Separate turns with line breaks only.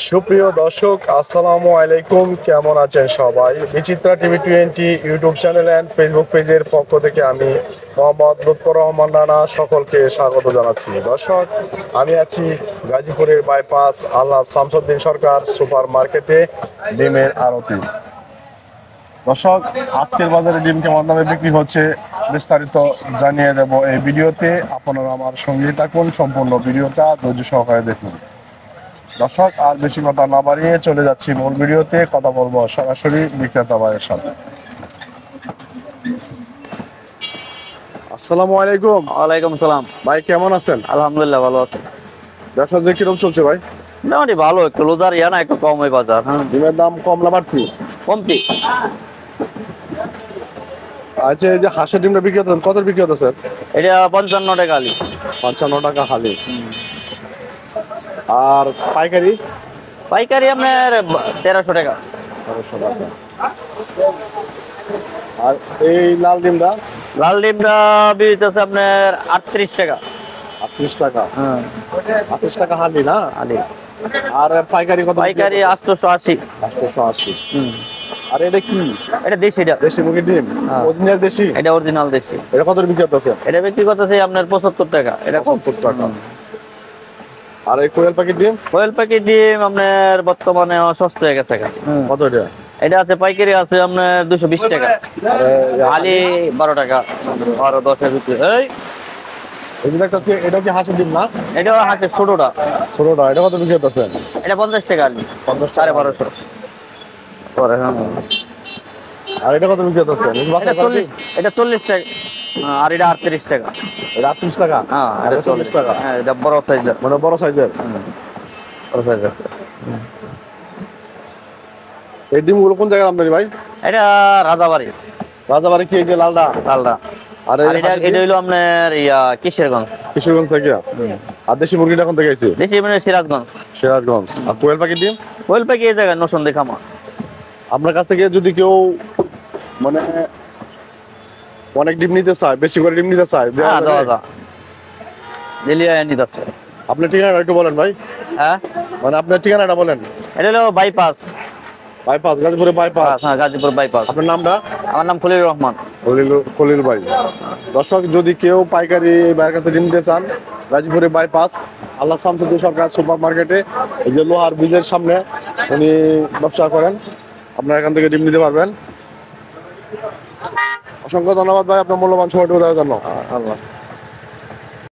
সুপ্রিয় দর্শক, আসসালামু আলাইকুম। কেমন আছেন সবাই? Bichitra TV 20 YouTube channel and Facebook পেজের পক্ষ থেকে আমি মোহাম্মদ লুৎফর রহমান রানা সকলকে স্বাগত জানাচ্ছি। দর্শক, আমি আছি গাজীপুরের বাইপাস আল্লাহ শামসুদ্দিন সরকার সুপার মার্কেটে ডিমের আড়তে। দর্শক, আজকের বাজারে ডিম কেমন দামে বিক্রি হচ্ছে বিস্তারিত জানিয়ে দেব এই ভিডিওতে। আপনারা আমার সঙ্গে থাকুন, সম্পূর্ণ ভিডিওটা ধৈর্য সহকারে দেখুন। দর্শক, আর বেশি কথা না বাড়িয়ে চলে যাচ্ছি মূল ভিডিওতে। কথা বলবো সরাসরি বিক্রেতা ভাইয়ের সাথে। আসসালামু আলাইকুম।
ওয়ালাইকুম সালাম।
ভাই কেমন আছেন?
আলহামদুলিল্লাহ ভালো আছি।
ব্যবসা যে কিরকম চলছে ভাই?
মোটামুটি ভালো, একটু লোজার না একটু কম ওই বাজার। হ্যাঁ,
ডিমের দাম কম না বাড়তি?
কমতি।
আচ্ছা, এই যে হাঁসের ডিমটা বিক্রি হতেন, কত বিক্রি হতো স্যার?
এটা 55 টাকা আলি।
55 টাকা হালি। আর পাইকারি?
পাইকারি আপনার 1300 টাকা।
1200 টাকা। আর এই লাল ডিমটা?
লাল ডিমটা বিক্রি আছে আপনার 38 টাকা।
38 টাকা।
হ্যাঁ,
38 টাকা হালি না?
আলি।
আর পাইকারি কত?
পাইকারি 880।
880।
হুম,
আর এটা কি?
এটা দেশিটা।
দেশি মুরগির ডিম?
হ্যাঁ।
অরিজিনাল দেশি?
এটা অরিজিনাল দেশি।
এটা কত বিক্রি হতেছে?
এটা বিক্রি করতেছে আপনার 75 টাকা। এটা
70 টাকা। আর এই কোয়েল পাখির ডিম?
কোয়েল পাখি ডিম আপনার বর্তমানে সস্তা হয়ে গেছে।
কত এটা?
এটা আছে পাইকারি আছে আপনার 220 টাকা। আলি 12 টাকা। 12-10 এর ভিতরে।
এই যে দেখতেছি, এটা কি হাঁসের ডিম না?
এটা হাটের ছোটটা।
ছোটটা এটা কত বিক্রি হতেছে?
এটা 50 টাকা আলি।
50 টাকা।
1250 পরে। হ্যাঁ,
আর এটা কত বিক্রি হতেছে?
এটা 40। এটা 40 টাকা। আর এটা 38 টাকা।
এটা 38 টাকা।
হ্যাঁ,
এটা 40 টাকা।
হ্যাঁ, এটা বড় সাইজের।
মানে বড় সাইজের।
বড় সাইজের।
এই ডিমগুলো কোন জায়গায় আমদানি ভাই?
এটা রাজাবাড়ি।
রাজাবাড়ি কি এই যে লালটা?
লালটা।
আর
আর এটা এটা হইলো আপনার কিশোরগঞ্জ।
কিশোরগঞ্জ থেকে। আর দেশি মুরগিটা কোন থেকে আইছে?
দেশি মানে সিরাজগঞ্জ।
সিরাজগঞ্জ। আর কোয়েল পাখির ডিম?
কোয়েল পাখি এই জায়গায় নসন দেখামা।
আপনার কাছ থেকে যদি কেউ মানে অনেক ডিম নিতে চায়, বেশি করে ডিম নিতে চায়, দেওয়া
হ্যাঁ,
যাবে?
দেওয়া যা। জেলিয়া নিত আছে।
আপনার ঠিকানাটা একটু বলেন ভাই।
হ্যাঁ,
মানে আপনার ঠিকানাটা বলেন।
এটা হলো বাইপাস।
বাইপাস, গাজীপুরে বাইপাস।
হ্যাঁ, গাজীপুর বাইপাস।
আপনার নামটা?
আমার নাম খলিল রহমান।
খলিল ভাই। দর্শক, যদি কেউ পাইকারি এই ভাইয়ের কাছে ডিম নিতে চান, গাজীপুরে বাইপাস আল্লাহ শামসুদ্দিন সরকার সুপার মার্কেটে এই যে লোহার ব্রিজের সামনে উনি ব্যবসা করেন। আপনারা এখান থেকে ডিম নিতে পারবেন। অসংখ্য ধন্যবাদ ভাই আপনার মূল্যবান সময়টুকু দেওয়ার জন্য।
আল্লাহ।